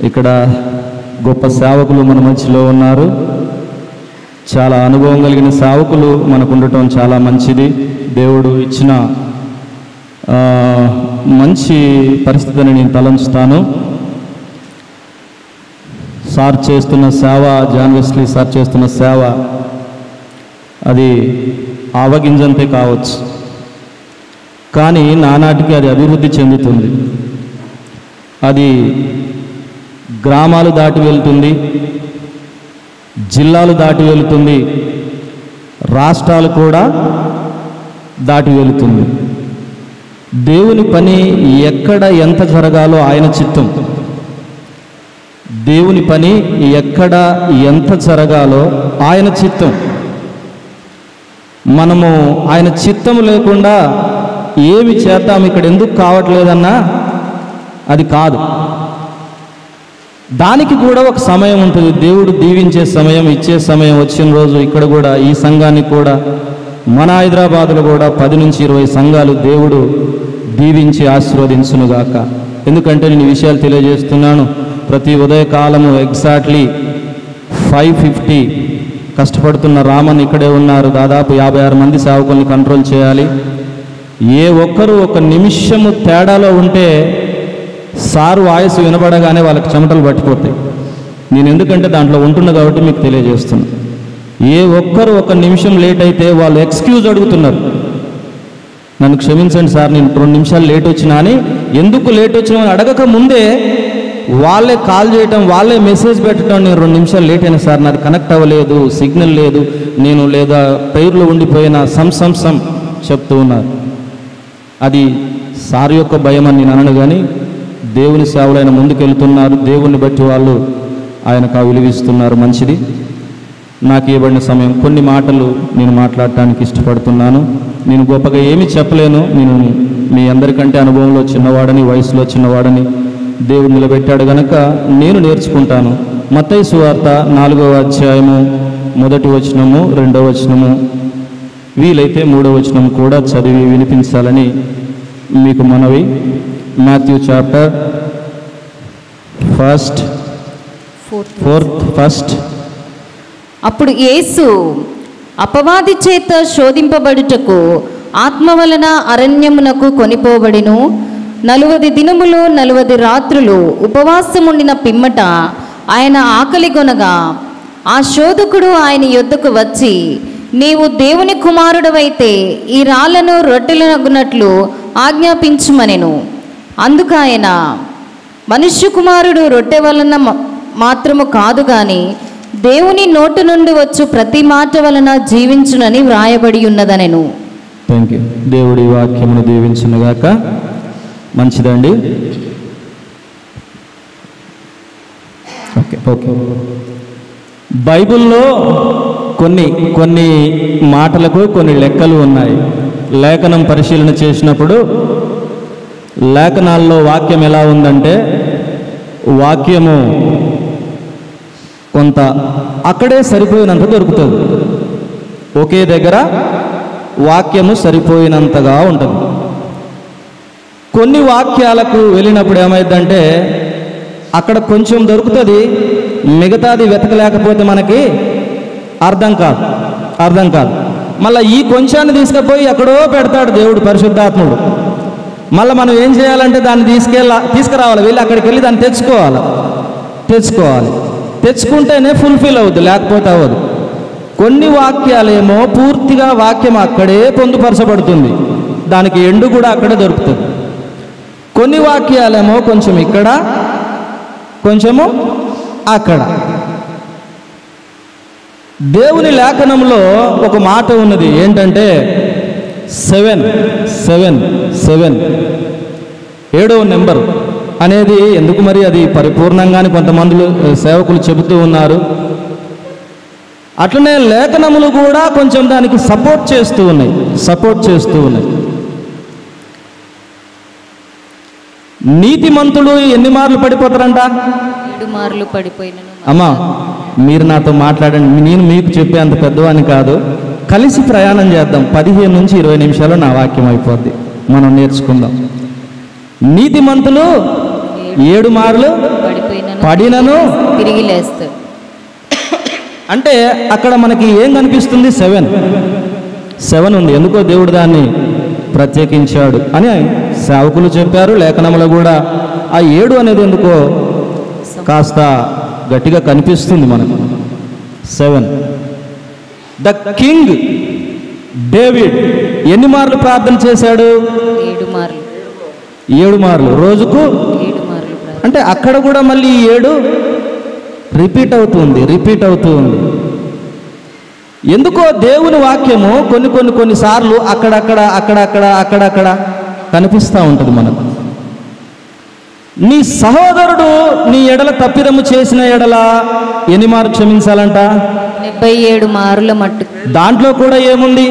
ఇక్కడ గొప్ప సేవకులు మన మధ్యలో ఉన్నారు. చాలా అనుభవం కలిగిన సేవకులు మనకు ఉండటం చాలా మంచిది. దేవుడు ఇచ్చిన మంచి పరిస్థితిని నేను తలంచుతాను. సార్ చేస్తున్న సేవ, జాన్ వెస్లీ సార్ చేస్తున్న సేవ అది ఆవగింజంతే కావచ్చు, కానీ నానాటికి అది అభివృద్ధి చెందుతుంది. అది గ్రామాలు దాటి వెళ్తుంది, జిల్లాలు దాటి వెళుతుంది, రాష్ట్రాలు కూడా దాటి వెళుతుంది. దేవుని పని ఎక్కడ ఎంత జరగాలో ఆయన చిత్తం. దేవుని పని ఎక్కడ ఎంత జరగాలో ఆయన చిత్తం. మనము ఆయన చిత్తం లేకుండా ఏమి చేద్దాం, ఇక్కడ ఎందుకు కావట్లేదన్నా అది కాదు. దానికి కూడా ఒక సమయం ఉంటుంది. దేవుడు దీవించే సమయం, ఇచ్చే సమయం వచ్చిన రోజు ఇక్కడ కూడా ఈ సంఘానికి కూడా మన హైదరాబాదులో కూడా 10 నుంచి 20 సంఘాలు దేవుడు దీవించి ఆశీర్వదించునుగాక. ఎందుకంటే నేను ఈ విషయాలు తెలియజేస్తున్నాను. ప్రతి ఉదయకాలము ఎగ్జాక్ట్లీ 5:50 కష్టపడుతున్న రామన్ ఇక్కడే ఉన్నారు. దాదాపు 56 మంది సేవకుల్ని కంట్రోల్ చేయాలి. ఏ ఒక్కరు ఒక నిమిషము తేడాలో ఉంటే సారు వాయిస్ వినబడగానే వాళ్ళకి చెమటలు పట్టిపోతాయి. నేను ఎందుకంటే దాంట్లో ఉంటున్నా కాబట్టి మీకు తెలియజేస్తున్నా. ఏ ఒక్కరు ఒక నిమిషం లేట్ అయితే వాళ్ళు ఎక్స్క్యూజ్ అడుగుతున్నారు. నన్ను క్షమించండి సార్, నేను 2 నిమిషాలు లేట్ వచ్చినా అని. ఎందుకు లేట్ వచ్చినా అని అడగక ముందే వాళ్ళే కాల్ చేయటం, వాళ్ళే మెసేజ్ పెట్టడం, నేను 2 నిమిషాలు లేట్ అయినా సార్, నాది కనెక్ట్ అవ్వలేదు, సిగ్నల్ లేదు, నేను లేదా ప్రేయర్లో ఉండిపోయిన సమ్ చెప్తూ ఉన్నారు. అది సార్ యొక్క భయం అని నేను అనను, కానీ దేవుని సేవలు ఆయన ముందుకెళ్తున్నారు. దేవుని బట్టి వాళ్ళు ఆయనకు విలువిస్తున్నారు. మంచిది. నాకు ఇవ్వబడిన సమయం కొన్ని మాటలు నేను మాట్లాడటానికి ఇష్టపడుతున్నాను. నేను గొప్పగా ఏమీ చెప్పలేను. నేను మీ అందరికంటే అనుభవంలో చిన్నవాడని, వయసులో చిన్నవాడని దేవుడు నిలబెట్టాడు గనక నేను నేర్చుకుంటాను. మత్తయి సువార్త 4వ అధ్యాయము 1వ వచనము, 2వ వచనము, వీలైతే 3వ వచనం కూడా చదివి వినిపించాలని మీకు మనవి. Matthew chapter 4:1. అప్పుడు యేసు అపవాది చేత శోధింపబడుటకు ఆత్మ వలన అరణ్యమునకు కొనిపోబడిను. 40 దినములు 40 రాత్రులు ఉపవాసముండిన పిమ్మట ఆయన ఆకలిగొనగా ఆ శోధకుడు ఆయన యొద్దకు వచ్చి, నీవు దేవుని కుమారుడవైతే ఈ రాళ్లను రొట్టెలనగునట్లు ఆజ్ఞాపించుమనెను. అందుకు ఆయన, మనుష్య కుమారుడు రొట్టె వలన మాత్రము కాదు గాని దేవుని నోటి నుండి వచ్చు ప్రతి మాట వలన జీవించునని వ్రాయబడి ఉన్నదనెను. Thank you. దేవుడి వాక్యమును దీవించునుగాక. మంచిదండి. ఓకే. బైబిల్లో కొన్ని మాటలకు కొన్ని లెక్కలు ఉన్నాయి. లేఖనం పరిశీలన చేసినప్పుడు లేఖనాల్లో వాక్యం ఎలా ఉందంటే, వాక్యము కొంత అక్కడే సరిపోయినంత దొరుకుతుంది. ఒకే దగ్గర వాక్యము సరిపోయినంతగా ఉంటుంది. కొన్ని వాక్యాలకు వెళ్ళినప్పుడు ఏమైందంటే అక్కడ కొంచెం దొరుకుతుంది, మిగతాది వెతకలేకపోతే మనకి అర్థం కాదు. మళ్ళీ ఈ కొంచాన్ని తీసుకుపోయి ఎక్కడో పెడతాడు దేవుడు, పరిశుద్ధాత్ముడు. మళ్ళీ మనం ఏం చేయాలంటే దాన్ని తీసుకురావాలి, వెళ్ళి అక్కడికి వెళ్ళి దాన్ని తెచ్చుకోవాలి. తెచ్చుకుంటేనే ఫుల్ఫిల్ అవుద్ది, లేకపోతే అవ్వదు. కొన్ని వాక్యాలేమో పూర్తిగా వాక్యం అక్కడే పొందుపరచబడుతుంది, దానికి ఎండు కూడా అక్కడే దొరుకుతుంది. కొన్ని వాక్యాలేమో కొంచెం ఇక్కడ, కొంచెము అక్కడ. దేవుని లేఖనంలో ఒక మాట ఉన్నది, ఏంటంటే 7 7వ నెంబర్ అనేది ఎందుకు మరి అది పరిపూర్ణంగానే కొంతమంది సేవకులు చెబుతూ ఉన్నారు. అట్లనే లేఖనములు కూడా కొంచెం దానికి సపోర్ట్ చేస్తూ ఉన్నాయి. నీతిమంతుడు ఎన్ని మార్లు పడిపోతారంట? 7 మార్లు పడిపోయినను. అమ్మా, మీరు నాతో మాట్లాడండి, నేను మీకు చెప్పే అంత పెద్దవాడిని కాదు. కలిసి ప్రయాణం చేద్దాం. 15 నుంచి 20 నిమిషాలు నా వాక్యం అయిపోద్ది. మనం నేర్చుకుందాం. నీతిమంతులు 7 మార్లు పడినను తిరిగి లేస్తాడు. అంటే అక్కడ మనకి ఏం కనిపిస్తుంది? 7 ఉంది. ఎందుకో దేవుడు దాన్ని ప్రత్యేకించాడు అని సేవకులు చెప్పారు. లేఖనంలో కూడా ఆ 7 అనేది ఎందుకో కాస్త గట్టిగా కనిపిస్తుంది మనకు. 7. ద కింగ్ డేవిడ్ ఎన్ని మార్లు ప్రార్థన చేశాడు? 7 మార్లు. రోజుకు 7 మార్లు. అంటే అక్కడ కూడా మళ్ళీ 7 రిపీట్ అవుతూ ఉంది. ఎందుకో దేవుని వాక్యము కొన్నిసార్లు అక్కడక్కడ కనిపిస్తూ ఉంటుంది మనకు. నీ సహోదరుడు నీ ఎడల తప్పిదము చేసిన ఎడల ఎన్ని మార్లు క్షమించాలంట? 77 మార్ల మట్టు. దాంట్లో కూడా ఏముంది?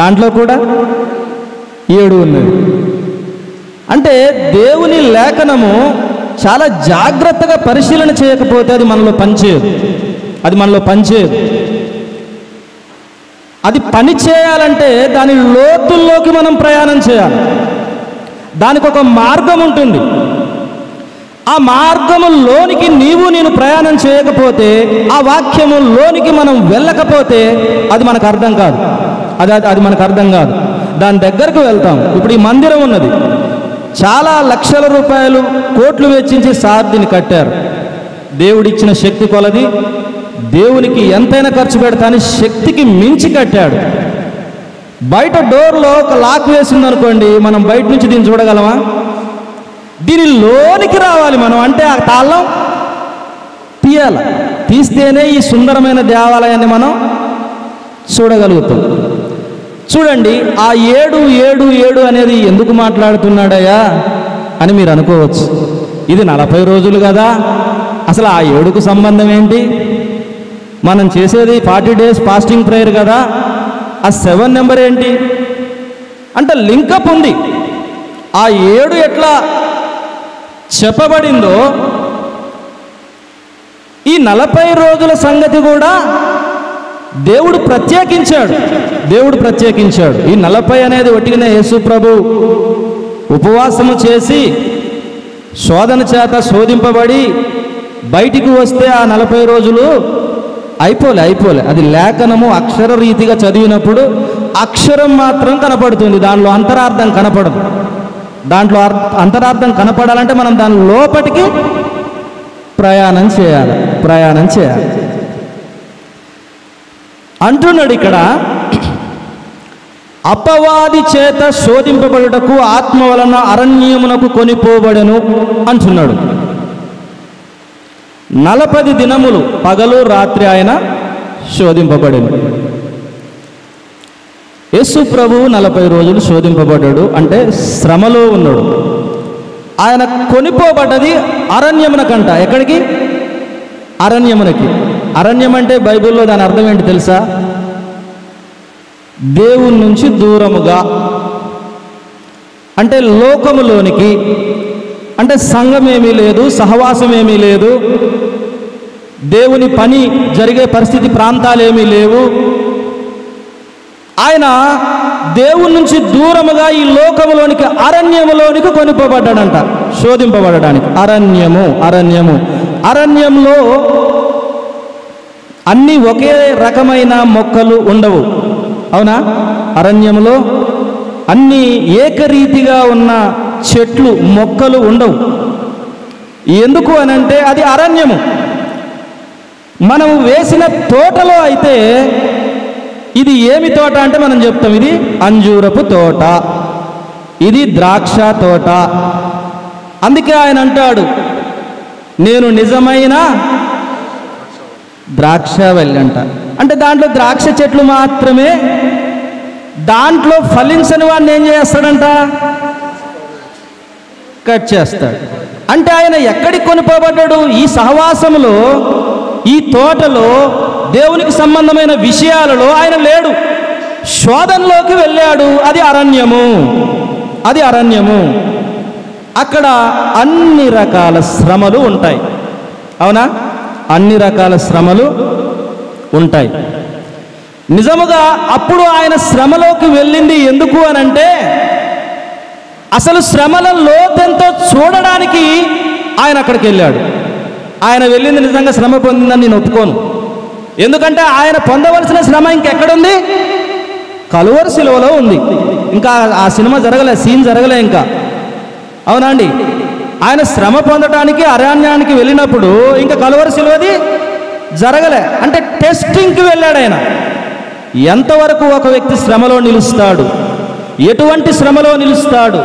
దాంట్లో కూడా 7 ఉన్నది. అంటే దేవుని లేఖనము చాలా జాగ్రత్తగా పరిశీలన చేయకపోతే అది మనలో పనిచేయదు. అది పని చేయాలంటే దాని లోతుల్లోకి మనం ప్రయాణం చేయాలి. దానికి ఒక మార్గం ఉంటుంది. ఆ మార్గములోనికి నేను ప్రయాణం చేయకపోతే, ఆ వాక్యములోనికి మనం వెళ్ళకపోతే అది మనకు అర్థం కాదు. అది మనకు అర్థం కాదు. దాని దగ్గరకు వెళ్తాం. ఇప్పుడు ఈ మందిరం ఉన్నది. చాలా లక్షల రూపాయలు, కోట్లు వెచ్చించి దీన్ని కట్టారు. దేవుడిచ్చిన శక్తి కొలది దేవునికి ఎంతైనా ఖర్చు పెడతాని శక్తికి మించి కట్టాడు. బయట డోర్లో ఒక లాక్ వేసిందనుకోండి, మనం బయట నుంచి దీన్ని చూడగలమా? దీని లోనికి రావాలి మనం. అంటే ఆ తాళం తీయాలి. తీస్తేనే ఈ సుందరమైన దేవాలయాన్ని మనం చూడగలుగుతాం. చూడండి, ఆ 7 అనేది ఎందుకు మాట్లాడుతున్నాడయ్యా అని మీరు అనుకోవచ్చు. ఇది 40 రోజులు కదా, అసలు ఆ 7కు సంబంధం ఏంటి? మనం చేసేది 40 days ఫాస్టింగ్ ప్రేయర్ కదా, ఆ 7 నెంబర్ ఏంటి అంటే లింకప్ ఉంది. ఆ 7 ఎట్లా చెప్పబడిందో ఈ 40 రోజుల సంగతి కూడా దేవుడు ప్రత్యేకించాడు. ఈ 40 అనేది ఒట్టిగానే యేసు ప్రభు ఉపవాసము చేసి శోధన చేత శోధింపబడి బయటికి వస్తే ఆ 40 రోజులు అయిపోలే. అది లేఖనము అక్షర రీతిగా చదివినప్పుడు అక్షరం మాత్రం కనపడుతుంది, దాంట్లో అంతరార్థం కనపడదు. దాంట్లో అంతరార్థం కనపడాలంటే మనం దాని లోపటికి ప్రయాణం చేయాలి. అంటున్నాడు ఇక్కడ, అపవాది చేత శోధింపబడుటకు ఆత్మ వలన అరణ్యమునకు కొనిపోబడెను అంటున్నాడు. 40 దినములు పగలు రాత్రి ఆయన శోధింపబడెను. యేసు ప్రభువు 40 రోజులు శోధింపబడ్డాడు, అంటే శ్రమలో ఉన్నాడు. ఆయన కొనిపోబడ్డది అరణ్యమునకంట. ఎక్కడికి? అరణ్యమునకి. అరణ్యం అంటే బైబిల్లో దాని అర్థం ఏంటి తెలుసా? దేవుని నుంచి దూరముగా, అంటే లోకములోనికి, అంటే సంఘం ఏమీ లేదు, సహవాసం ఏమీ లేదు, దేవుని పని జరిగే పరిస్థితి ప్రాంతాలు ఏమీ లేవు. ఆయన దేవుని నుంచి దూరముగా ఈ లోకములోనికి అరణ్యములోనికి కొనిపోబడ్డాడంట శోధింపబడడానికి. అరణ్యంలో అన్ని ఒకే రకమైన మొక్కలు ఉండవు, అవునా? అరణ్యంలో అన్ని ఏకరీతిగా ఉన్న చెట్లు మొక్కలు ఉండవు. ఎందుకు అనంటే అది అరణ్యము. మనం వేసిన తోటలో అయితే ఇది ఏమి తోట అంటే మనం చెప్తాం ఇది అంజూరపు తోట, ఇది ద్రాక్ష తోట. అందుకే ఆయన అంటాడు, నేను నిజమైన ద్రాక్షవల్లి అంట. అంటే దాంట్లో ద్రాక్ష చెట్లు మాత్రమే, దాంట్లో ఫలించని వాడిని ఏం చేస్తాడంట? కట్ చేస్తాడు. అంటే ఆయన ఎక్కడికి కొనిపోబడ్డాడు? ఈ సహవాసములో, ఈ తోటలో, దేవునికి సంబంధమైన విషయాలలో ఆయన లేడు. శోధనలోకి వెళ్ళాడు. అది అరణ్యము. అక్కడ అన్ని రకాల శ్రమలు ఉంటాయి, అవునా? అన్ని రకాల శ్రమలు ఉంటాయి. నిజముగా అప్పుడు ఆయన శ్రమలోకి వెళ్ళింది ఎందుకు అనంటే అసలు శ్రమల లోతెంతో చూడడానికి ఆయన అక్కడికి వెళ్ళాడు. ఆయన వెళ్ళింది నిజంగా శ్రమ పొందిందని నేను ఒప్పుకోను. ఎందుకంటే ఆయన పొందవలసిన శ్రమ ఇంకెక్కడుంది? కలువరి శిలువలో ఉంది. ఇంకా ఆ సినిమా జరగలే, సీన్ జరగలే ఇంకా. అవునా అండి? ఆయన శ్రమ పొందడానికి అరణ్యానికి వెళ్ళినప్పుడు ఇంకా కలువరి శిలువది జరగలే. అంటే టెస్టింగ్కి వెళ్ళాడు ఆయన. ఎంతవరకు ఒక వ్యక్తి శ్రమలో నిలుస్తాడు, ఎటువంటి శ్రమలో నిలుస్తాడు,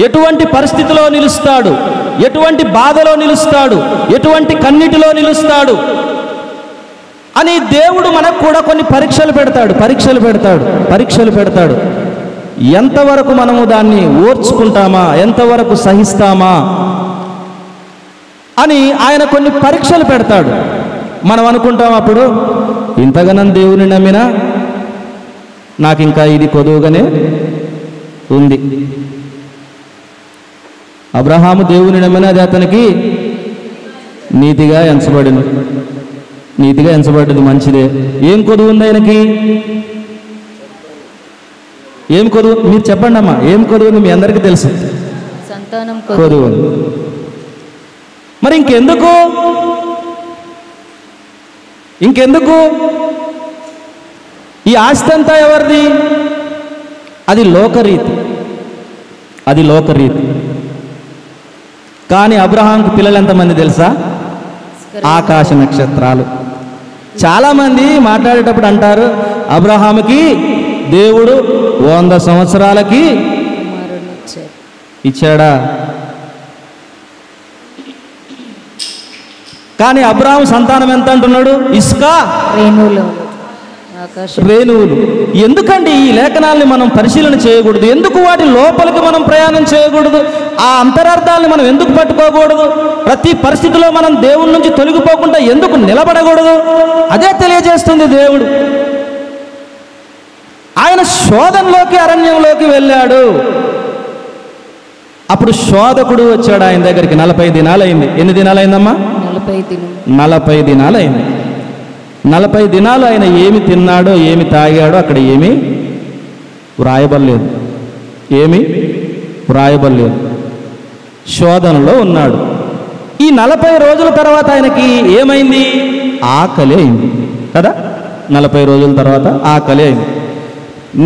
ఎటువంటి పరిస్థితిలో నిలుస్తాడు, ఎటువంటి బాధలో నిలుస్తాడు, ఎటువంటి కన్నీటిలో నిలుస్తాడు అని దేవుడు మనకు కూడా కొన్ని పరీక్షలు పెడతాడు. ఎంతవరకు మనము దాన్ని ఓర్చుకుంటామా, ఎంతవరకు సహిస్తామా అని ఆయన కొన్ని పరీక్షలు పెడతాడు. మనం అనుకుంటాం అప్పుడు, ఇంతగానం దేవుని నమ్మినా నాకు ఇంకా ఇది కొదువుగానే ఉంది. అబ్రహాము దేవుని నమ్మినది అతనికి నీతిగా ఎంచబడింది, మంచిదే. ఏం కొదువు ఉంది ఆయనకి? ఏం కొదువు? మీరు చెప్పండి అమ్మా, ఏం కొదువు ఉంది? మీ అందరికీ తెలుసు, సంతానం కొదువు ఉంది. మరి ఇంకెందుకు ఈ ఆస్తి అంతా ఎవరిది? అది లోకరీతి. కానీ అబ్రహాంకు పిల్లలు ఎంతమంది తెలుసా? ఆకాశ నక్షత్రాలు. చాలామంది మాట్లాడేటప్పుడు అంటారు, అబ్రహాముకి దేవుడు 100 సంవత్సరాలకి ఇచ్చాడా? కానీ అబ్రహాము సంతానం ఎంత అంటున్నాడు? ఇసుక రేణువులు. ఎందుకండి ఈ లేఖనాల్ని మనం పరిశీలన చేయకూడదు? ఎందుకు వాటి లోపలికి మనం ప్రయాణం చేయకూడదు? ఆ అంతరార్థాలను మనం ఎందుకు పట్టుకోకూడదు? ప్రతి పరిస్థితిలో మనం దేవుడి నుంచి తొలగిపోకుండా ఎందుకు నిలబడకూడదు? అదే తెలియజేస్తుంది దేవుడు. ఆయన శోధనలోకి, అరణ్యంలోకి వెళ్ళాడు. అప్పుడు శోధకుడు వచ్చాడు ఆయన దగ్గరికి. 40 దినాలు అయింది. ఎన్ని దినాలు అయిందమ్మా? 40 దినాలు అయింది. 40 దినాలు ఆయన ఏమి తిన్నాడో, ఏమి తాగాడో అక్కడ ఏమీ వ్రాయబడలేదు. శోధనలో ఉన్నాడు. ఈ 40 రోజుల తర్వాత ఆయనకి ఏమైంది? ఆకలి అయింది కదా. 40 రోజుల తర్వాత ఆకలి అయింది.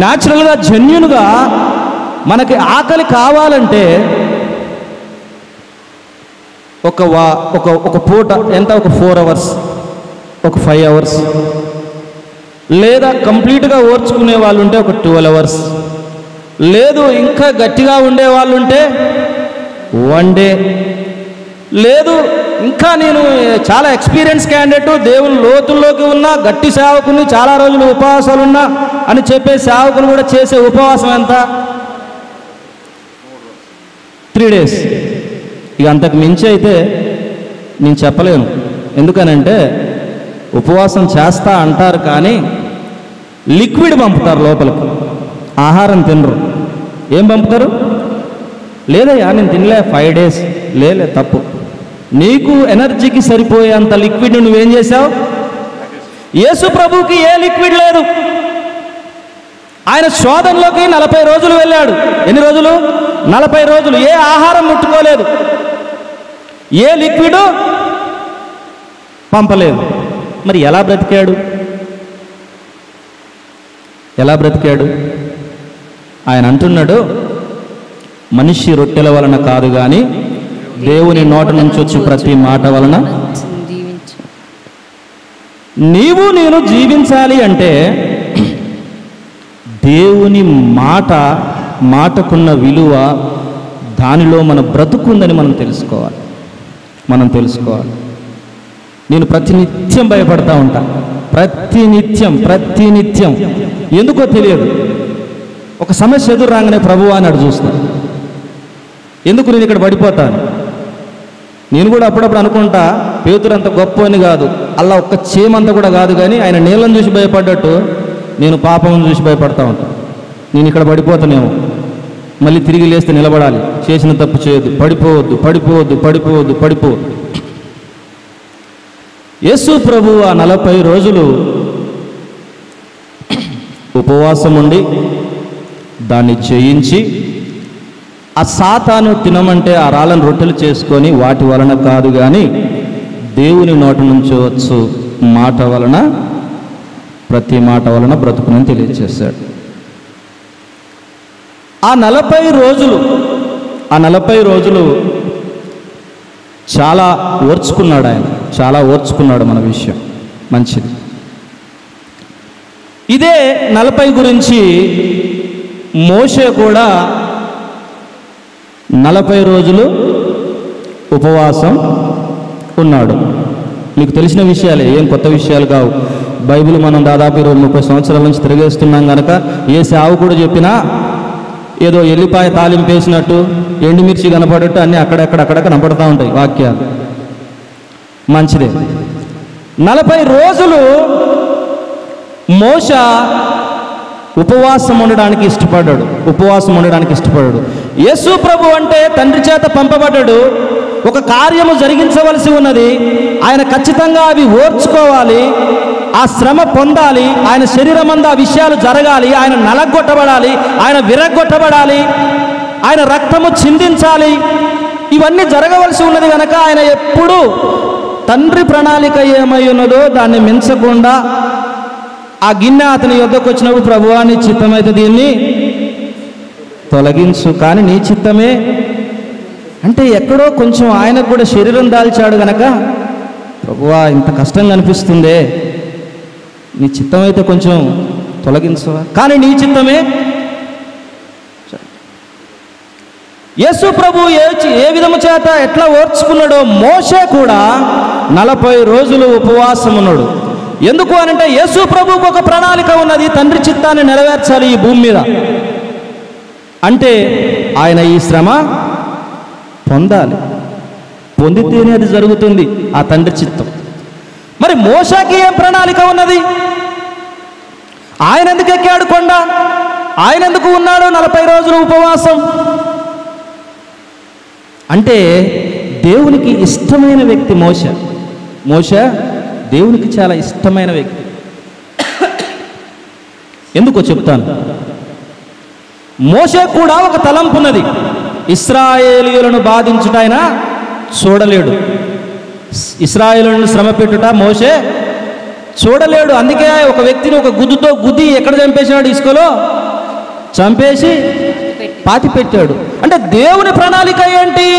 న్యాచురల్గా, జెన్యున్గా మనకి ఆకలి కావాలంటే ఒక పూట ఎంత? ఒక 4 అవర్స్, ఒక 5 అవర్స్, లేదా కంప్లీట్గా ఓర్చుకునే వాళ్ళు ఉంటే ఒక 12 అవర్స్, లేదు ఇంకా గట్టిగా ఉండే వాళ్ళు ఉంటే 1 డే, లేదు ఇంకా నేను చాలా ఎక్స్పీరియన్స్ క్యాండిడేట్, దేవుని లోతుల్లోకి ఉన్నా, గట్టి సేవకుని, చాలా రోజులు ఉపవాసాలు ఉన్నా అని చెప్పే సేవకులు కూడా చేసే ఉపవాసం ఎంత? 3 days. ఇక అంతకు మించి అయితే నేను చెప్పలేను. ఎందుకనంటే ఉపవాసం చేస్తా అంటారు కానీ లిక్విడ్ పంపుతారు లోపలికి, ఆహారం తినరు. ఏం పంపుతారు? లేదయ్యా నేను తినలే 5 days. లేలే, తప్పు. నీకు ఎనర్జీకి సరిపోయేంత లిక్విడ్ నువ్వేం చేశావు? యేసు ప్రభువుకి ఏ లిక్విడ్ లేదు. ఆయన శోధనలోకి 40 రోజులు వెళ్ళాడు. ఎన్ని రోజులు? 40 రోజులు. ఏ ఆహారం ముట్టుకోలేదు, ఏ లిక్విడ్ పంపలేదు. మరి ఎలా బ్రతికాడు? ఆయన అంటున్నాడు, మనిషి రొట్టెల వలన కాదు కానీ దేవుని నోట నుంచి వచ్చి ప్రతి మాట వలన. నీవు నేను జీవించాలి అంటే దేవుని మాటకున్న విలువ, దానిలో మన బ్రతుకుందని మనం తెలుసుకోవాలి. నేను ప్రతినిత్యం భయపడతా ఉంటా, ప్రతినిత్యం. ఎందుకో తెలియదు. ఒక సమస్య ఎదురు రాగానే ప్రభువా అని అడు చూస్తాను. ఎందుకు నేను ఇక్కడ పడిపోతాను? నేను కూడా అప్పుడప్పుడు అనుకుంటా, పేతురు అంత గొప్ప అని కాదు, అలా ఒక్క చీమంతా కూడా కాదు, కానీ ఆయన నీళ్ళని చూసి భయపడ్డట్టు నేను పాపం చూసి భయపడతా ఉంటాను. నేను ఇక్కడ పడిపోతానేమో, మళ్ళీ తిరిగి లేస్తే నిలబడాలి, చేసిన తప్పు చేయొద్దు, పడిపోవద్దు. యేసు ప్రభు ఆ 40 రోజులు ఉపవాసం ఉండి దాన్ని జయించి ఆ సాతాను తినమంటే ఆ రాళ్ళను రొట్టెలు చేసుకొని వాటి వలన కాదు కానీ దేవుని నోటి నుంచి వచ్చు మాట వలన, ప్రతి మాట వలన బ్రతుకునని తెలియజేశాడు. ఆ 40 రోజులు చాలా ఓర్చుకున్నాడు ఆయన, చాలా ఓర్చుకున్నాడు. మన విషయం మంచిది. ఇదే 40 గురించి మోషే కూడా 40 రోజులు ఉపవాసం ఉన్నాడు. మీకు తెలిసిన విషయాలే, ఏం కొత్త విషయాలు కావు. బైబిల్ మనం దాదాపు 20-30 సంవత్సరాల నుంచి తిరిగేస్తున్నాం కనుక ఏ సేవకుడు చెప్పినా ఏదో ఎల్లిపాయ తాలింపు వేసినట్టు, ఎండుమిర్చి కనపడట్టు అన్నీ అక్కడక్కడ కనపడుతూ ఉంటాయి వాక్యాలు. మంచిదే. 40 రోజులు మోషే ఉపవాసం ఉండడానికి ఇష్టపడ్డాడు. యేసు ప్రభు అంటే తండ్రి చేత పంపబడ్డాడు. ఒక కార్యము జరిగించవలసి ఉన్నది. ఆయన ఖచ్చితంగా అవి ఓర్చుకోవాలి, ఆ శ్రమ పొందాలి, ఆయన శరీరం అందు ఆ విషయాలు జరగాలి, ఆయన నలగొట్టబడాలి, ఆయన విరగొట్టబడాలి, ఆయన రక్తము చిందించాలి. ఇవన్నీ జరగవలసి ఉన్నది కనుక ఆయన ఎప్పుడూ తండ్రి ప్రణాళిక ఏమై ఉన్నదో దాన్ని మించకుండా ఆ గిన్నె అతని యొద్దకు వచ్చినప్పుడు, ప్రభువా నీ చిత్తమైతే దీన్ని తొలగించు, కానీ నీ చిత్తమే అంటే ఎక్కడో కొంచెం ఆయనకు కూడా శరీరం దాల్చాడు గనక, ప్రభువా ఇంత కష్టంగా అనిపిస్తుందే, నీ చిత్తమైతే కొంచెం తొలగించవా, కానీ నీ చిత్తమే. యేసు ప్రభు ఏ విధము చేత ఎట్లా ఓర్చుకున్నాడో మోషే కూడా 40 రోజులు ఉపవాసం ఉన్నాడు. ఎందుకు అనంటే యేసు ప్రభువుకు ఒక ప్రణాళిక ఉన్నది, తండ్రి చిత్తాన్ని నెరవేర్చాలి ఈ భూమి మీద. అంటే ఆయన ఈ శ్రమ పొందాలి, పొందితేనే అది జరుగుతుంది, ఆ తండ్రి చిత్తం. మరి మోషేకి ఏం ప్రణాళిక ఉన్నది? ఆయన ఎందుకు ఎక్కాడు కొండ? ఆయన ఎందుకు ఉన్నాడు 40 రోజులు ఉపవాసం? అంటే దేవునికి ఇష్టమైన వ్యక్తి మోషే దేవునికి చాలా ఇష్టమైన వ్యక్తి. ఎందుకో చెప్తాను. మోషే కూడా ఒక తలంపు ఉన్నది. ఇశ్రాయేలీయులను బాధించుట ఆయన చూడలేడు, ఇశ్రాయేలులను శ్రమ పెట్టుట మోషే చూడలేడు. అందుకే ఒక వ్యక్తిని ఒక గుద్దుతో గుద్ది ఎక్కడ చంపేశాడు? ఇసుకలో చంపేసి పాతి పెట్టాడు. అంటే దేవుని ప్రణాళిక ఏంటి?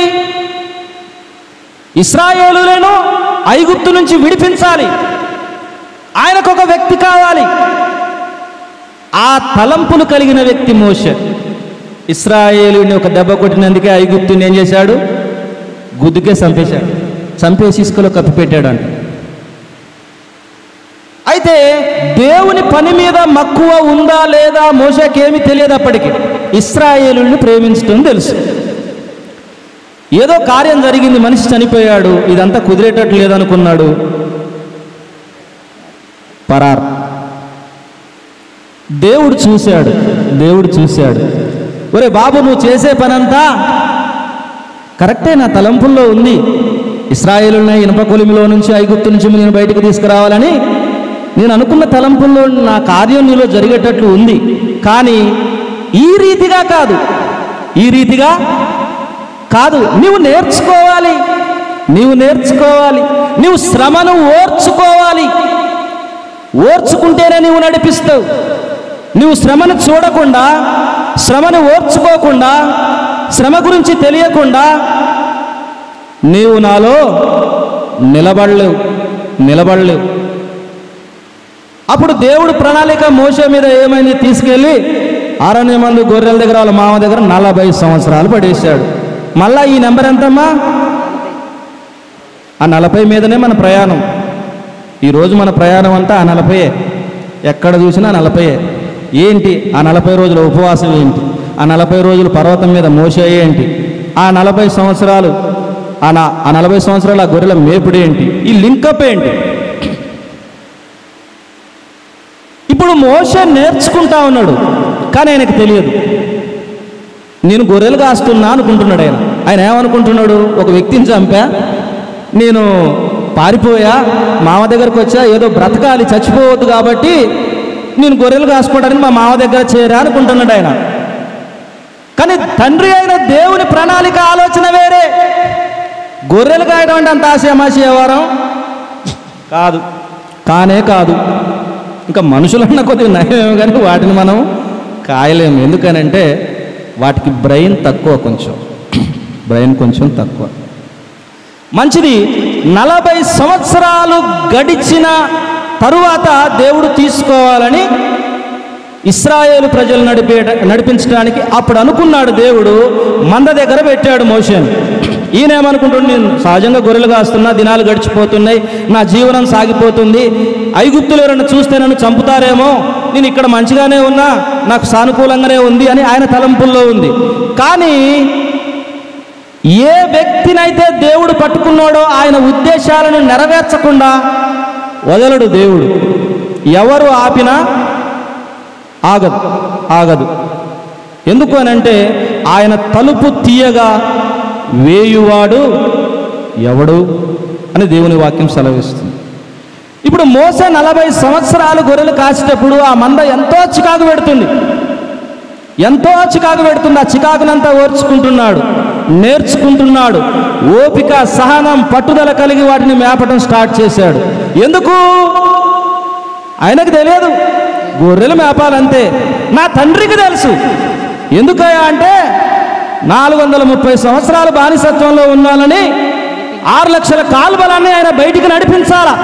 ఇశ్రాయేలులను ఐగుప్తు నుంచి విడిపించాలి, ఆయనకు ఒక వ్యక్తి కావాలి. ఆ తలంపులు కలిగిన వ్యక్తి మోషే. ఇశ్రాయేలుని ఒక దెబ్బ కొట్టినందుకే ఐగుప్తుని ఏం చేశాడు? గుద్దుకే చంపేశాడు, చంపేసి ఇసుకలో కప్పిపెట్టాడు అంట. అయితే దేవుని పని మీద మక్కువ ఉందా లేదా మోషేకి ఏమీ తెలియదు. అప్పటికి ఇశ్రాయేలుని ప్రేమించడం తెలుసు. ఏదో కార్యం జరిగింది, మనిషి చనిపోయాడు, ఇదంతా కుదిరేటట్టు లేదనుకున్నాడు, పరార్. దేవుడు చూశాడు, ఒరే బాబు నువ్వు చేసే పనంతా కరెక్టే, నా తలంపుల్లో ఉంది. ఇశ్రాయేలుని ఇనుప కొలిమిలో నుంచి ఐగుప్తు నుంచి నేను బయటకు తీసుకురావాలని నేను అనుకున్న తలంపుల్లో నా కార్యం నీలో జరిగేటట్లు ఉంది. కానీ ఈ రీతిగా కాదు, నీవు నేర్చుకోవాలి, నీవు శ్రమను ఓర్చుకోవాలి. ఓర్చుకుంటేనే నీవు నడిపిస్తావు. నువ్వు శ్రమను చూడకుండా, శ్రమను ఓర్చుకోకుండా, శ్రమ గురించి తెలియకుండా నీవు నాలో నిలబడలేవు. అప్పుడు దేవుడు ప్రణాళిక మోషే మీద ఏమైంది? తీసుకెళ్ళి అరణ్యమందు గొర్రెల దగ్గర వాళ్ళ మామ దగ్గర 40 సంవత్సరాలు పడేశాడు. మళ్ళా ఈ నెంబర్ ఎంతమ్మా? ఆ 40 మీదనే మన ప్రయాణం. ఈరోజు మన ప్రయాణం అంతా ఆ 40. ఎక్కడ చూసినా 40. ఏంటి ఆ 40 రోజుల ఉపవాసం ఏంటి? ఆ 40 రోజులు పర్వతం మీద మోషే ఏంటి? ఆ 40 సంవత్సరాలు ఆ 40 సంవత్సరాలు ఆ గొర్రెల మేపుడు ఏంటి? ఈ లింకప్ ఏంటి? ఇప్పుడు మోషే నేర్చుకుంటా ఉన్నాడు, కానీ ఆయనకు తెలియదు. నేను గొర్రెలు కాస్తున్నా అనుకుంటున్నాడు. ఆయన ఏమనుకుంటున్నాడు? ఒక వ్యక్తిని చంపా, నేను పారిపోయా, మామ దగ్గరకు వచ్చా, ఏదో బ్రతకాలి, చచ్చిపోవద్దు కాబట్టి నేను గొర్రెలు కాసుకోవడానికి మా మామ దగ్గర చేరా అనుకుంటున్నాడు ఆయన. కానీ తండ్రి అయిన దేవుని ప్రణాళిక ఆలోచన వేరే. గొర్రెలు కాయడం అంటే అంత ఆశయమాశ వ్యవహారం కాదు, కానే కాదు. ఇంకా మనుషులన్న కొద్దిగా నయమేమో కానీ వాటిని మనం కాయలేము. ఎందుకనంటే వాటికి బ్రెయిన్ తక్కువ, బ్రెయిన్ కొంచెం తక్కువ. మంచిది. 40 సంవత్సరాలు గడిచిన తరువాత దేవుడు తీసుకోవాలని ఇశ్రాయేలు ప్రజలు నడిపించడానికి అప్పుడు అనుకున్నాడు. దేవుడు మంద దగ్గర పెట్టాడు మోషేను. ఈయనేమనుకుంటున్నాడు, నేను సహజంగా గొర్రెలు కాస్తున్నా, దినాలు గడిచిపోతున్నాయి, నా జీవనం సాగిపోతుంది, ఐగుప్తులు ఎవరైనా చూస్తే నన్ను చంపుతారేమో, నేను ఇక్కడ మంచిగానే ఉన్నా, నాకు సానుకూలంగానే ఉంది అని ఆయన తలంపుల్లో ఉంది. కానీ ఏ వ్యక్తినైతే దేవుడు పట్టుకున్నాడో ఆయన ఉద్దేశాలను నెరవేర్చకుండా వదలడు దేవుడు. ఎవరు ఆపినా ఆగదు. ఎందుకు అనంటే ఆయన తలుపు తీయగా వేయువాడు ఎవడు అని దేవుని వాక్యం సెలవిస్తుంది. ఇప్పుడు మోసే 40 సంవత్సరాలు గొర్రెలు కాసేటప్పుడు ఆ మంద ఎంతో చికాకు పెడుతుంది. ఆ చికాకునంతా ఓర్చుకుంటున్నాడు, నేర్చుకుంటున్నాడు. ఓపిక, సహనం, పట్టుదల కలిగి వాటిని మేపటం స్టార్ట్ చేశాడు. ఎందుకు? ఆయనకు తెలియదు గొర్రెలు మేపాలంతే. నా తండ్రికి తెలుసు. ఎందుకయ్యా అంటే 430 సంవత్సరాలు బానిసత్వంలో ఉన్నానని 6 లక్షల కాల్బలాన్ని ఆయన బయటికి నడిపించాలా.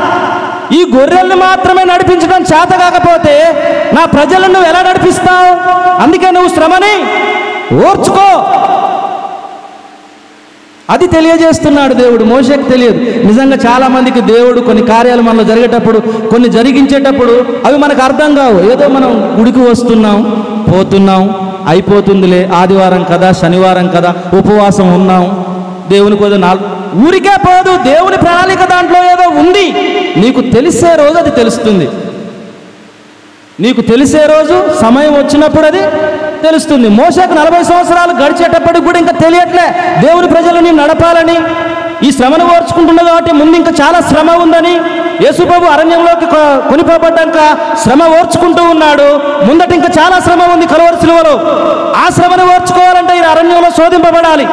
ఈ గొర్రెల్ని మాత్రమే నడిపించడం చేత కాకపోతే నా ప్రజలను నువ్వు ఎలా నడిపిస్తావు? అందుకే నువ్వు శ్రమని ఓర్చుకో. అది తెలియజేస్తున్నాడు దేవుడు. మోషేకి తెలియదు. నిజంగా చాలామందికి దేవుడు కొన్ని కార్యాలు మనలో జరిగేటప్పుడు, కొన్ని జరిగించేటప్పుడు అవి మనకు అర్థం కావు. ఏదో మనం గుడికి వస్తున్నాం, పోతున్నాం, అయిపోతుందిలే, ఆదివారం కదా, శనివారం కదా, ఉపవాసం ఉన్నాం, దేవుని కొద్ది ఊరికే పోదు. దేవుని ప్రణాళిక దాంట్లో ఏదో ఉంది. నీకు తెలిసే రోజు అది తెలుస్తుంది. నీకు తెలిసే రోజు సమయం వచ్చినప్పుడు అది తెలుస్తుంది. మోషేకు 40 సంవత్సరాలు గడిచేటప్పటికి కూడా ఇంకా తెలియట్లే దేవుని ప్రజలని నడపాలని. ఈ శ్రమను ఓర్చుకుంటున్నది కాబట్టి ముందు ఇంకా చాలా శ్రమ ఉందని. యేసుప్రభు అరణ్యంలోకి కొనిపోబడ్డాక శ్రమ ఓర్చుకుంటూ ఉన్నాడు. ముందట ఇంకా చాలా శ్రమ ఉంది కలువరి సిలువలో. ఆ శ్రమను ఓర్చుకోవాలంటే ఈ అరణ్యంలో శోధింపబడాలి.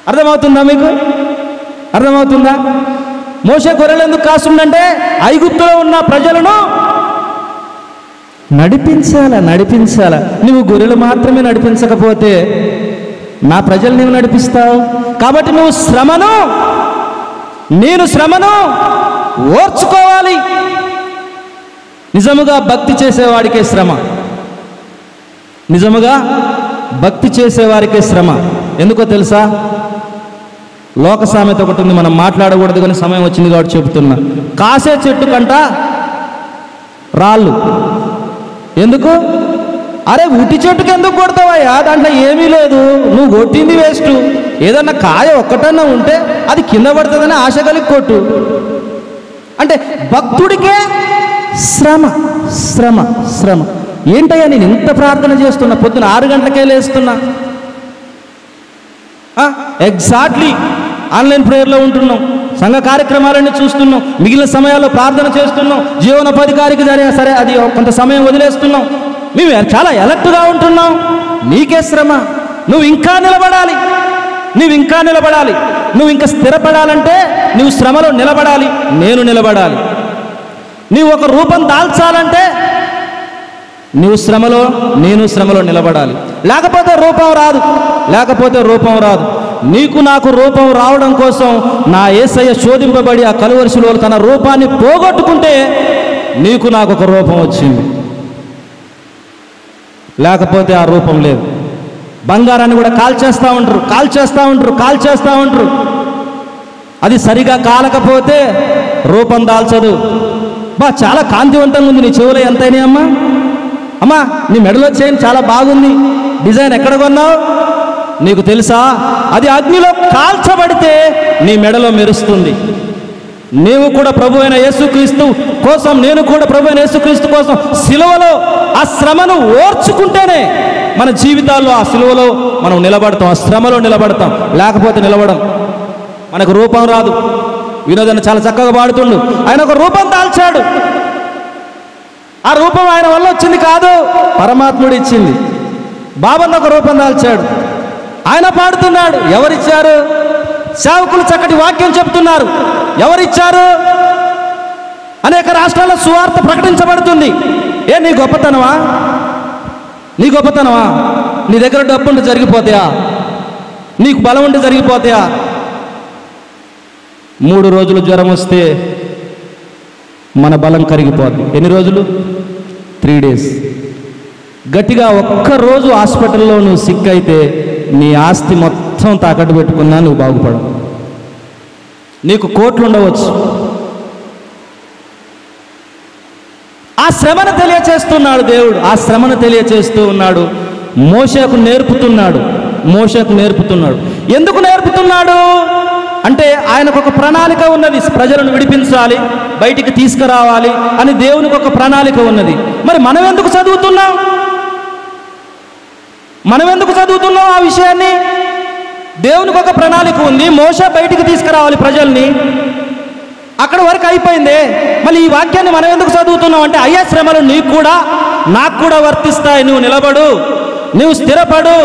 అర్థమవుతుందా మీకు? అర్థమవుతుందా? మోషే గొర్రెలు ఎందుకు కాస్తుందంటే ఐగుప్తులో ఉన్న ప్రజలను నడిపించాలా. నువ్వు గొర్రెలు మాత్రమే నడిపించకపోతే నా ప్రజలు నువ్వు నడిపిస్తావు. కాబట్టి నువ్వు నేను శ్రమను ఓర్చుకోవాలి. నిజముగా భక్తి చేసేవాడికే శ్రమ. నిజముగా భక్తి చేసేవారికే శ్రమ. ఎందుకో తెలుసా? లోక సామెత ఒకటి ఉంది, మనం మాట్లాడకూడదు కానీ సమయం వచ్చింది కాబట్టి చెబుతున్నా. కాసే చెట్టు కంట రాళ్ళు. ఎందుకు? అరే ఉట్టి చెట్టుకి ఎందుకు కొడతావయ్యా? దాంట్లో ఏమీ లేదు, నువ్వు కొట్టింది వేస్ట్. ఏదన్నా కాయ ఒక్కటన్నా ఉంటే అది కింద పడుతుందని ఆశ కలిగి కొట్టు. అంటే భక్తుడికే శ్రమ. ఏంటయ్యా నేను ఇంత ప్రార్థన చేస్తున్నా, పొద్దున 6 గంటలకే లేస్తున్నా, ఎగ్జాక్ట్లీ ఆన్లైన్ ప్రేయర్లో ఉంటున్నాం, సంఘ కార్యక్రమాలన్నీ చూస్తున్నాం, మిగిలిన సమయాల్లో ప్రార్థన చేస్తున్నాం, జీవనోపాధికారికి సరే అది కొంత సమయం వదిలేస్తున్నాం, మేము చాలా ఎలర్ట్గా ఉంటున్నాం. నీకే శ్రమ. నువ్వు ఇంకా నిలబడాలి. నువ్వు ఇంకా స్థిరపడాలంటే నువ్వు శ్రమలో నిలబడాలి. నేను నిలబడాలి. నీవు ఒక రూపం దాల్చాలంటే నువ్వు శ్రమలో, నేను శ్రమలో నిలబడాలి. లేకపోతే రూపం రాదు. నీకు నాకు రూపం రావడం కోసం నా యేసయ్య శోధింపబడి ఆ కలువరి సిలువలో తన రూపాన్ని పోగొట్టుకుంటే నీకు నాకు ఒక రూపం వచ్చింది. లేకపోతే ఆ రూపం లేదు. బంగారాన్ని కూడా కాల్చేస్తూ ఉంటారు. అది సరిగా కాలకపోతే రూపం దాల్చదు. చాలా కాంతివంతంగా ఉంది. నీ చెవులో ఎంతైనా అమ్మా నీ మెడలో చైన్ చాలా బాగుంది, డిజైన్ ఎక్కడ కొన్నావు? నీకు తెలుసా? అది అగ్నిలో కాల్చబడితే నీ మెడలో మెరుస్తుంది. నీవు కూడా ప్రభు అయిన యేసుక్రీస్తు కోసం, నేను కూడా ప్రభు అయిన యేసుక్రీస్తు కోసం సిలువలో ఆ శ్రమను ఓర్చుకుంటేనే మన జీవితాల్లో ఆ సిలువలో మనం నిలబడతాం, ఆ శ్రమలో నిలబడతాం. లేకపోతే నిలబడం. మనకు రూపం రాదు. వినోదన్న చాలా చక్కగా పాడుతుండు. ఆయన ఒక రూపం దాల్చాడు. ఆ రూపం ఆయన వల్ల వచ్చింది కాదు, పరమాత్ముడు ఇచ్చింది. బాబన్న ఒక రూపం దాల్చాడు. ఆయన పాడుతున్నాడు. ఎవరిచ్చారు? సేవకులు చక్కటి వాక్యం చెప్తున్నారు. ఎవరిచ్చారు? అనేక రాష్ట్రాల్లో సువార్త ప్రకటించబడుతుంది. నీ గొప్పతనమా? నీ గొప్పతనమా? నీ దగ్గర డబ్బు ఉంటే జరిగిపోతాయా? నీకు బలం ఉంటే జరిగిపోతాయా? 3 రోజులు జ్వరం వస్తే మన బలం కరిగిపోద్ది. ఎన్ని రోజులు? 3 డేస్. గట్టిగా ఒక్కరోజు హాస్పిటల్లో నువ్వు సిక్ అయితే నీ ఆస్తి మొత్తం తాకట్టు పెట్టుకున్నా నువ్వు బాగుపడవు. నీకు కోట్లు ఉండవచ్చు. ఆ శ్రమను తెలియచేస్తున్నాడు దేవుడు. ఆ శ్రమను తెలియచేస్తూ ఉన్నాడు. మోషేకు నేర్పుతున్నాడు. ఎందుకు నేర్పుతున్నాడు అంటే ఆయనకు ఒక ప్రణాళిక ఉన్నది. ప్రజలను విడిపించాలి, బయటికి తీసుకురావాలి అని దేవునికి ఒక ప్రణాళిక ఉన్నది. మరి మనం ఎందుకు చదువుతున్నాం ఆ విషయాన్ని? దేవునికి ఒక ప్రణాళిక ఉంది. మోషే బయటికి తీసుకురావాలి ప్రజల్ని. అక్కడ వరకు అయిపోయిందే. మళ్ళీ ఈ వాక్యాన్ని మనం ఎందుకు చదువుతున్నాం అంటే అయ్యా శ్రమలు నీకు కూడా నాకు కూడా వర్తిస్తాయి. నువ్వు నిలబడు, నువ్వు స్థిరపడు,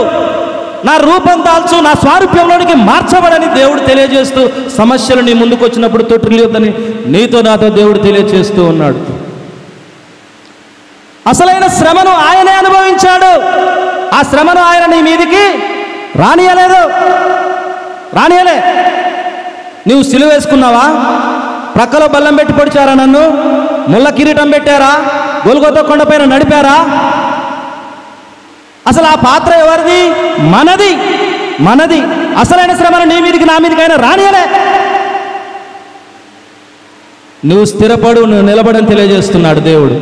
నా రూపం దాల్చు, నా స్వారూప్యంలోనికి మార్చబడని దేవుడు తెలియజేస్తూ, సమస్యలు నీ ముందుకు వచ్చినప్పుడు తొట్టిల్లేదని నీతో నాతో దేవుడు తెలియజేస్తూ ఉన్నాడు. అసలైన శ్రమను ఆయనే అనుభవించాడు. ఆ శ్రమను ఆయన నీ మీదికి రానియలే. నువ్వు సిలువ వేసుకున్నావా? ప్రక్కలో బల్లం పెట్టి పొడిచారా? నన్ను ముళ్ళ కిరీటం పెట్టారా? గొల్గొతా కొండపైన నడిపారా? అసలు ఆ పాత్ర ఎవరిది? మనది. అసలైన శ్రమను నీ మీదికి నా మీదికైనా రానియలే. నువ్వు స్థిరపడు, నువ్వు నిలబడని తెలియజేస్తున్నాడు దేవుడు.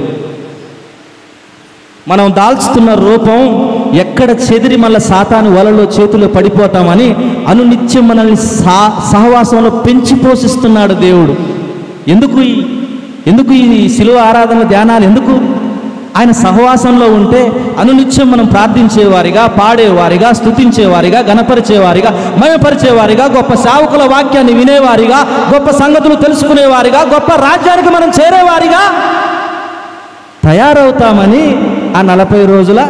మనం దాల్చుతున్న రూపం ఎక్కడ చెదిరి మళ్ళీ సాతాను వలలో చేతిలో పడిపోతామని అనునిత్యం మనల్ని సహవాసంలో పెంచి పోషిస్తున్నాడు దేవుడు. ఎందుకు ఈ శిలువ ఆరాధన ధ్యానాలు ఎందుకు? ఆయన సహవాసంలో ఉంటే అనునిత్యం మనం ప్రార్థించేవారిగా, పాడేవారిగా, స్తుతించేవారిగా, గణపరిచేవారిగా, మయపరిచేవారిగా, గొప్ప సేవకుల వాక్యాన్ని వినేవారిగా, గొప్ప సంగతులు తెలుసుకునేవారిగా, గొప్ప రాజ్యానికి మనం చేరేవారిగా తయారవుతామని ఆ 40 రోజుల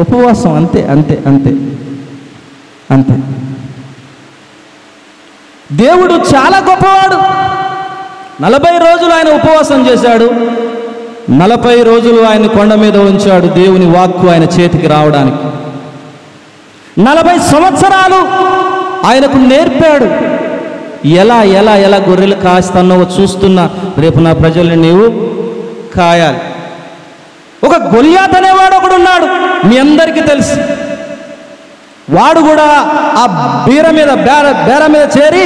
ఉపవాసం. అంతే. దేవుడు చాలా గొప్పవాడు. 40 రోజులు ఆయన ఉపవాసం చేశాడు. 40 రోజులు ఆయన కొండ మీద ఉంచాడు దేవుని వాక్కు ఆయన చేతికి రావడానికి. 40 సంవత్సరాలు ఆయనకు నేర్పాడు. ఎలా గొర్రెలు కాస్తానో చూస్తున్నా, రేపు నా ప్రజల్ని నీవు కాయాలి. ఒక గొలియాత్ అనేవాడు ఒకడు ఉన్నాడు, మీ అందరికీ తెలుసు. వాడు కూడా ఆ బేర మీద చేరి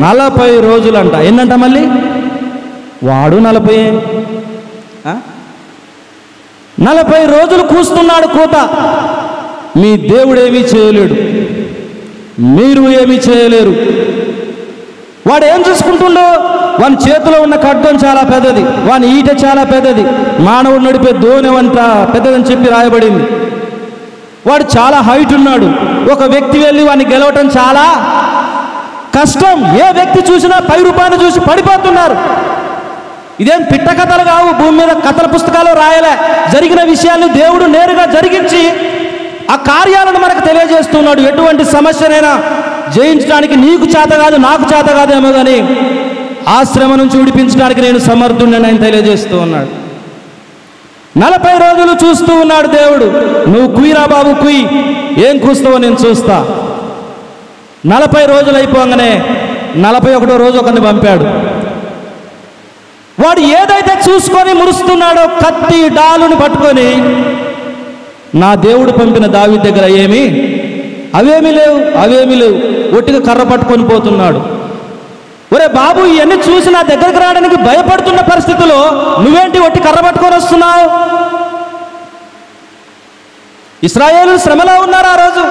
40 రోజులంట. ఎన్నంట మళ్ళీ? వాడు 40 రోజులు కూస్తున్నాడు కూత. మీ దేవుడు ఏమీ చేయలేడు, మీరు ఏమీ చేయలేరు. వాడు ఏం చూసుకుంటుండో? వాని చేతిలో ఉన్న ఖడ్గం చాలా పెద్దది, వాని ఈట చాలా పెద్దది, మానవుడు నడిపే దోణెవంత పెద్దదని చెప్పి రాయబడింది. వాడు చాలా హైట్ ఉన్నాడు. ఒక వ్యక్తి వెళ్ళి వాడిని గెలవటం చాలా కష్టం. ఏ వ్యక్తి చూసినా పై రూపాన్ని చూసి పడిపోతున్నారు. ఇదేం పిట్ట కథలు కావు, భూమి మీద కథల పుస్తకాలు రాయలే. జరిగిన విషయాన్ని దేవుడు నేరుగా జరిగించి ఆ కార్యాలను మనకు తెలియజేస్తున్నాడు. ఎటువంటి సమస్యనైనా జయించడానికి నీకు చేత కాదు, నాకు చేత కాదేమో కానీ ఆ శ్రమ నుంచి విడిపించడానికి నేను సమర్థుడిని ఆయన తెలియజేస్తూ ఉన్నాడు. 40 రోజులు చూస్తూ ఉన్నాడు దేవుడు. నువ్వు కుయ్యిరా బాబు, కుయ్యి, ఏం కూస్తావో నేను చూస్తా. 40 రోజులు అయిపోగానే 41వ రోజు ఒకరిని పంపాడు. వాడు ఏదైతే చూసుకొని మురుస్తున్నాడో కత్తి డాలుని పట్టుకొని, నా దేవుడు పంపిన దావీదు దగ్గర అవేమీ లేవు, ఒట్టిగా కర్ర పట్టుకొని పోతున్నాడు. ఒరే బాబు, ఇవన్నీ చూసి నా దగ్గరకు రావడానికి భయపడుతున్న పరిస్థితిలో నువ్వేంటి ఒట్టి కర్ర పట్టుకొని వస్తున్నావు? ఇశ్రాయేలు శ్రమలో ఉన్నారు. ఆ రోజు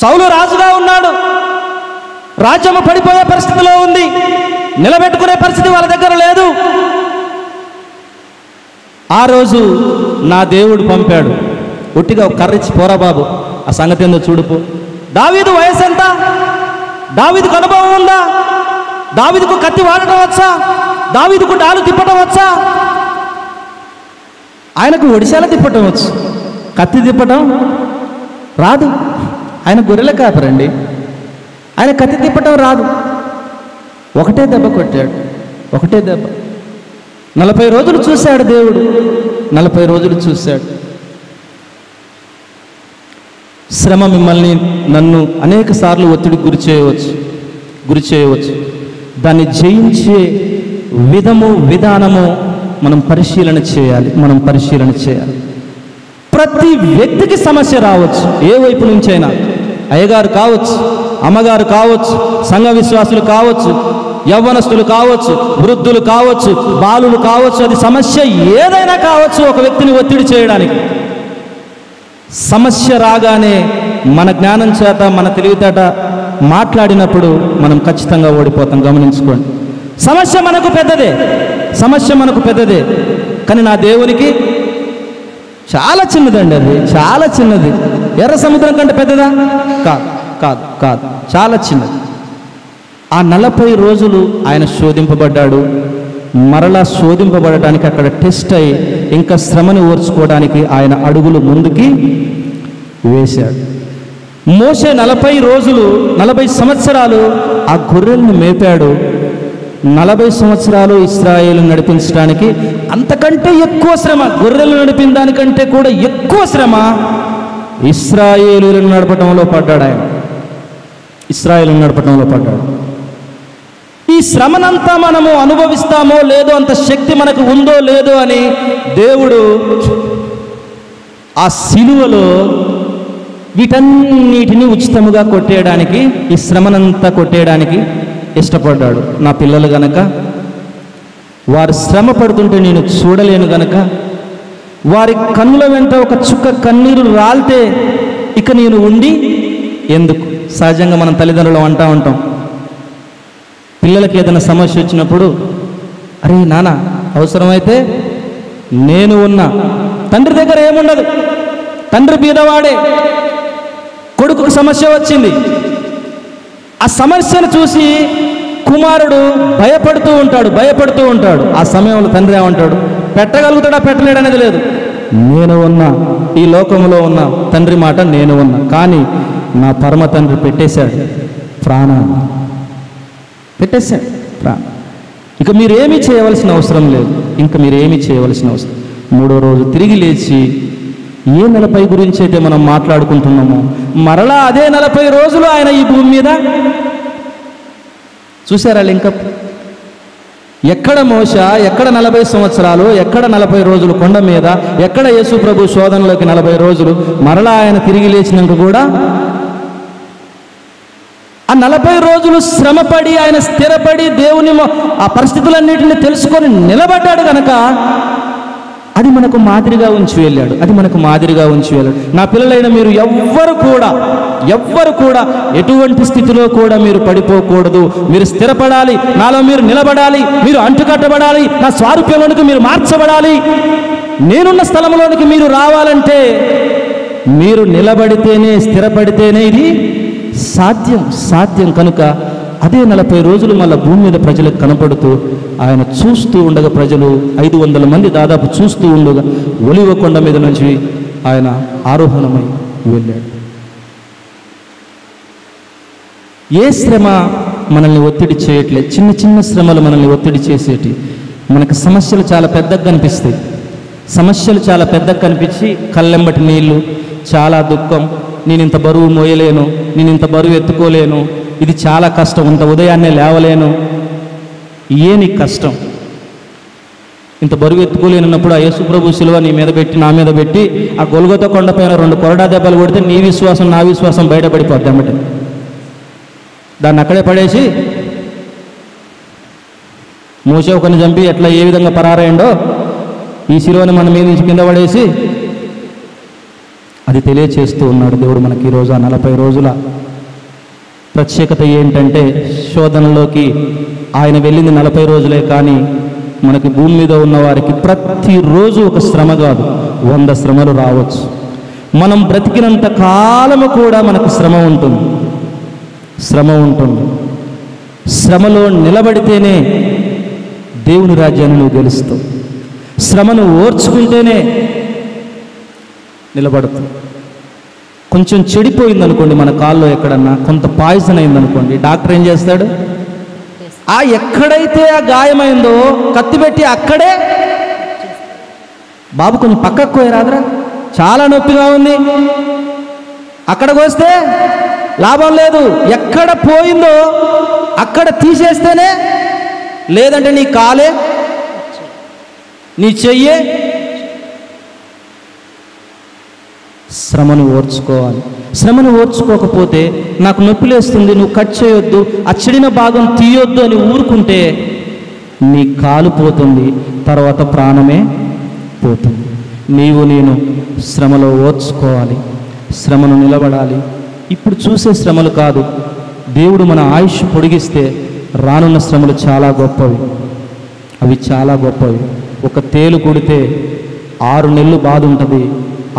సౌలు రాజుగా ఉన్నాడు. రాజ్యము పడిపోయే పరిస్థితిలో ఉంది. నిలబెట్టుకునే పరిస్థితి వాళ్ళ దగ్గర లేదు. ఆ రోజు నా దేవుడు పంపాడు, ఒట్టిగా కర్రిచ్చి పోరా బాబు, ఆ సంగతి ఏందో చూడుపో. దావీదు వయసు ఎంత? దావీదుకు అనుభవం ఉందా? దావీదుకు కత్తి వాడటం వచ్చా? దావీదుకు డాలు తిప్పటం వచ్చా? ఆయనకు ఒడిశాల తిప్పటం వచ్చు. కత్తి తిప్పటం రాదు. ఆయన గొర్రెల కాపరండి, ఆయన కత్తి తిప్పటం రాదు. ఒకటే దెబ్బ కొట్టాడు, ఒకటే దెబ్బ. 40 రోజులు చూశాడు దేవుడు, 40 రోజులు చూశాడు. శ్రమ మిమ్మల్ని నన్ను అనేక సార్లు ఒత్తిడికి గురి చేయవచ్చు. దాన్ని జయించే విధానము మనం పరిశీలన చేయాలి. ప్రతి వ్యక్తికి సమస్య రావచ్చు, ఏ వైపు నుంచైనా. అయ్యగారు కావచ్చు, అమ్మగారు కావచ్చు, సంఘ విశ్వాసులు కావచ్చు, యవ్వనస్తులు కావచ్చు, వృద్ధులు కావచ్చు, బాలులు కావచ్చు. అది సమస్య ఏదైనా కావచ్చు ఒక వ్యక్తిని ఒత్తిడి చేయడానికి. సమస్య రాగానే మన జ్ఞానం చేత, మన తెలివితేట మాట్లాడినప్పుడు మనం ఖచ్చితంగా ఓడిపోతాం. గమనించుకోండి. సమస్య మనకు పెద్దదే, కానీ నా దేవునికి చాలా చిన్నదండి. అది చాలా చిన్నది. ఎర్ర సముద్రం కంటే పెద్దదా? కాదు, చాలా చిన్నది. ఆ 40 రోజులు ఆయన శోధింపబడ్డాడు. మరలా శోధింపబడటానికి అక్కడ టెస్ట్ అయి ఇంకా శ్రమని ఓర్చుకోవడానికి ఆయన అడుగులు ముందుకి వేశాడు. మోషే 40 రోజులు, 40 సంవత్సరాలు ఆ గొర్రెలను మేపాడు. 40 సంవత్సరాలు ఇశ్రాయేలును నడిపించడానికి అంతకంటే ఎక్కువ శ్రమ, గొర్రెలు నడిపిన దానికంటే కూడా ఎక్కువ శ్రమ ఇశ్రాయేలులను నడపటంలో పడ్డాడు. ఆయన ఇశ్రాయేలును నడపటంలో పడ్డాడు. ఈ శ్రమనంతా మనము అనుభవిస్తామో లేదో, అంత శక్తి మనకు ఉందో లేదో అని దేవుడు ఆ సిలువలో వీటన్నిటినీ ఉచితముగా కొట్టేయడానికి, ఈ శ్రమనంతా కొట్టేయడానికి ఇష్టపడ్డాడు. నా పిల్లలు గనక వారు శ్రమ పడుతుంటే నేను చూడలేను గనక, వారి కన్నుల వెంట ఒక చుక్క కన్నీరు రాలితే ఇక నేను ఉండి ఎందుకు? సహజంగా మనం తల్లిదండ్రులు అంటూ ఉంటాం, పిల్లలకి ఏదైనా సమస్య వచ్చినప్పుడు, అరే నాన్న అవసరమైతే నేను ఉన్నా. తండ్రి దగ్గర ఏముండదు, తండ్రి బీదవాడే. కొడుకుకు సమస్య వచ్చింది, ఆ సమస్యను చూసి కుమారుడు భయపడుతూ ఉంటాడు. ఆ సమయంలో తండ్రి ఏమంటాడు? పెట్టగలుగుతాడా పెట్టలేడు అనేది లేదు. నేను ఉన్నా, ఈ లోకంలో ఉన్న తండ్రి మాట నేను ఉన్నా. కానీ నా పరమ తండ్రి పెట్టేశాడు ప్రాణాన్ని, పెట్టేశాడు ప్రాణం. ఇక మీరేమీ చేయవలసిన అవసరం లేదు. మూడో రోజు తిరిగి లేచి ఏ 40 గురించి అయితే మనం మాట్లాడుకుంటున్నామో మరలా అదే 40 రోజులు ఆయన ఈ భూమి మీద చూసారా? లింకప్ ఎక్కడ మోష, ఎక్కడ 40 సంవత్సరాలు, ఎక్కడ 40 రోజులు కొండ మీద, ఎక్కడ యేసు ప్రభు శోధనలోకి 40 రోజులు, మరలా ఆయన తిరిగి లేచినాక కూడా ఆ 40 రోజులు శ్రమపడి ఆయన స్థిరపడి దేవుని ఆ పరిస్థితులన్నిటిని తెలుసుకొని నిలబడ్డాడు కనుక అది మనకు మాదిరిగా ఉంచి వెళ్ళాడు. నా పిల్లలైన మీరు ఎవ్వరు కూడా ఎటువంటి స్థితిలో కూడా మీరు పడిపోకూడదు. మీరు స్థిరపడాలి, నాలో మీరు నిలబడాలి, మీరు అంటుకట్టబడాలి, నా స్వారూప్యంలోనికి మీరు మార్చబడాలి. నేనున్న స్థలంలోనికి మీరు రావాలంటే మీరు నిలబడితేనే, స్థిరపడితేనే ఇది సాధ్యం. కనుక అదే 40 రోజులు మళ్ళీ భూమి మీద ప్రజలకు కనపడుతూ ఆయన చూస్తూ ఉండగా, ప్రజలు 500 మంది దాదాపు చూస్తూ ఉండగా ఒలివ కొండ మీద నుంచి ఆయన ఆరోహణమై వెళ్ళాడు. ఏ శ్రమ మనల్ని ఒత్తిడి చేయట్లేదు. చిన్న శ్రమలు మనల్ని ఒత్తిడి చేసేటి. మనకు సమస్యలు చాలా పెద్దగా కనిపిస్తాయి. సమస్యలు చాలా పెద్దగా కనిపించి కళ్ళెంబటి నీళ్ళు, చాలా దుఃఖం, నేను ఇంత బరువు మోయలేను, నేను ఇంత బరువు ఎత్తుకోలేను, ఇది చాలా కష్టం, ఇంత ఉదయాన్నే లేవలేను. నీకు కష్టం? ఇంత బరువు ఎత్తుకోలేనప్పుడు ఆ యేసుప్రభు శిలువ నీ మీద పెట్టి, నా మీద పెట్టి, ఆ గొల్గొతా కొండపైన 2 కొరడా దెబ్బలు కొడితే నీ విశ్వాసం నా విశ్వాసం బయటపడిపోద్ది అన్నమాట. దాన్ని అక్కడే పడేసి మోషే ఒకరిని చంపి ఎట్లా ఏ విధంగా పరారైండో ఈ శిలువని మన మీద నుంచి కింద పడేసి అది తెలియచేస్తూ ఉన్నాడు దేవుడు మనకి ఈరోజు. ఆ 40 రోజుల ప్రత్యేకత ఏంటంటే, శోధనలోకి ఆయన వెళ్ళింది 40 రోజులే, కానీ మనకి భూమి మీద ఉన్న వారికి ప్రతిరోజు ఒక శ్రమ కాదు, 100 శ్రమలు రావచ్చు. మనం బ్రతికినంత కాలము కూడా మనకు శ్రమ ఉంటుంది. శ్రమలో నిలబడితేనే దేవుని రాజ్యాన్ని నువ్వు గెలుస్తావు. శ్రమను ఓర్చుకుంటేనే నిలబడుతుంది. కొంచెం చెడిపోయింది అనుకోండి, మన కాల్లో ఎక్కడన్నా కొంత పాయిజన్ అయిందనుకోండి, డాక్టర్ ఏం చేస్తాడు? ఆ ఎక్కడైతే ఆ గాయమైందో కత్తి పెట్టి అక్కడే, బాబు కొంచెం పక్కకు పోయారాదరా, చాలా నొప్పిగా ఉంది, అక్కడికి వస్తే లాభం లేదు, ఎక్కడ పోయిందో అక్కడ తీసేస్తేనే, లేదంటే నీ కాలే, నీ చెయ్యే. శ్రమను ఓర్చుకోవాలి. శ్రమను ఓర్చుకోకపోతే నాకు నొప్పి లేస్తుంది, నువ్వు కట్ చేయొద్దు, ఆ చెడిన భాగం తీయొద్దు అని ఊరుకుంటే నీ కాలు పోతుంది, తర్వాత ప్రాణమే పోతుంది. నేను శ్రమలో ఓర్చుకోవాలి, శ్రమను నిలబడాలి. ఇప్పుడు చూసే శ్రమలు కాదు, దేవుడు మన ఆయుష్ పొడిగిస్తే రానున్న శ్రమలు చాలా గొప్పవి, అవి చాలా గొప్పవి. ఒక తేలు కుడితే 6 నెలలు బాధ ఉంటుంది,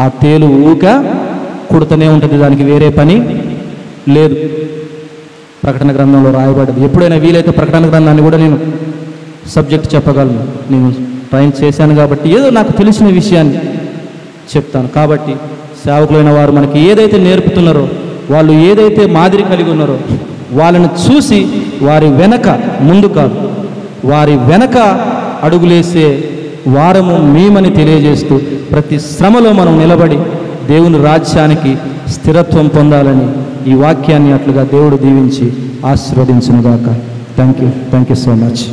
ఆ తేలు ఊక కుడుతూనే ఉంటుంది, దానికి వేరే పని లేదు. ప్రకటన గ్రంథంలో రాయబడ్డది. ఎప్పుడైనా వీలైతే ప్రకటన గ్రంథాన్ని కూడా నేను సబ్జెక్ట్ చెప్పగలను, నేను ట్రైన్ చేశాను కాబట్టి ఏదో నాకు తెలిసిన విషయాన్ని చెప్తాను. కాబట్టి సేవకులైన వారు మనకి ఏదైతే నేర్పుతున్నారో, వాళ్ళు ఏదైతే మాదిరి కలిగి ఉన్నారో వాళ్ళని చూసి వారి వెనక, ముందు కాదు, వారి వెనక అడుగులేసే వారము మేమని తెలియజేస్తూ ప్రతి శ్రమలో మనం నిలబడి దేవుని రాజ్యానికి స్థిరత్వం పొందాలని ఈ వాక్యాన్ని అట్లుగా దేవుడు దీవించి ఆశీర్వదించునుగాక. Thank you so much.